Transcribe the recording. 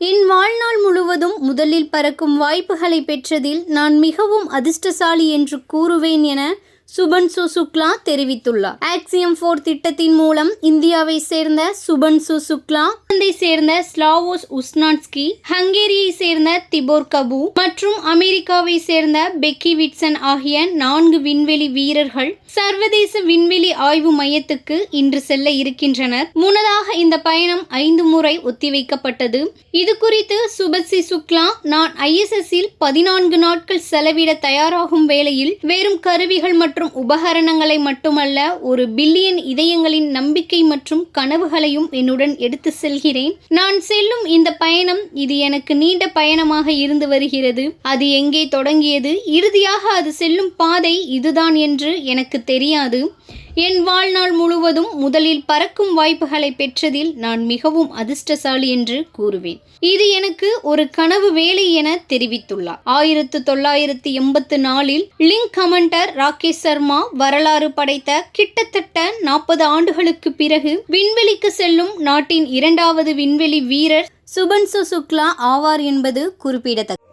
என் வாழ்நாள் முழுவதும் முதலில் பறக்கும் வாய்ப்புகளை பெற்றதில் நான் மிகவும் அதிர்ஷ்டசாலி என்று கூறுவேன் என சுபன்சு சுக்லா தெரிவித்துள்ளார். ஆக்சியம் 4 திட்டத்தின் மூலம் இந்தியாவை சேர்ந்த சுபன்சு சுக்லா, போலந்தை சேர்ந்த ஸ்லாவோஸ் உஸ்னான்ஸ்கி, ஹங்கேரியை சேர்ந்த திபோர் கபு மற்றும் அமெரிக்காவை சேர்ந்த பெக்கி விட்சன் ஆகிய 4 விண்வெளி வீரர்கள் சர்வதேச விண்வெளி ஆய்வு மையத்துக்கு இன்று செல்ல இருக்கின்றனர். முன்னதாக இந்த பயணம் 5 முறை ஒத்திவைக்கப்பட்டது. இது குறித்து சுபன்சு சுக்லா, நான் ISS-இல் 14 நாட்கள் செலவிட தயாராகும் வேளையில் வெறும் கருவிகள் மற்றும் உபகரணங்களை மட்டுமல்ல, 1 பில்லியன் இதயங்களின் நம்பிக்கை மற்றும் கனவுகளையும் என்னுடன் எடுத்து செல்கிறேன். நான் செல்லும் இந்த பயணம் இது எனக்கு நீண்ட பயணமாக இருந்து வருகிறது. அது எங்கே தொடங்கியது, இறுதியாக அது செல்லும் பாதை இதுதான் என்று எனக்கு தெரியாது. என் வாழ்நாள் முழுவதும் முதலில் பறக்கும் வாய்ப்புகளை பெற்றதில் நான் மிகவும் அதிர்ஷ்டசாலி என்று கூறுவேன். இது எனக்கு ஒரு கனவு வேலை என தெரிவித்துள்ளார். 1984இல் லிங்க் கமாண்டர் ராகேஷ் சர்மா வரலாறு படைத்த கிட்டத்தட்ட 40 ஆண்டுகளுக்கு பிறகு விண்வெளிக்கு செல்லும் நாட்டின் 2வது விண்வெளி வீரர் சுபன்சு சுக்லா ஆவார் என்பது குறிப்பிடத்தக்கது.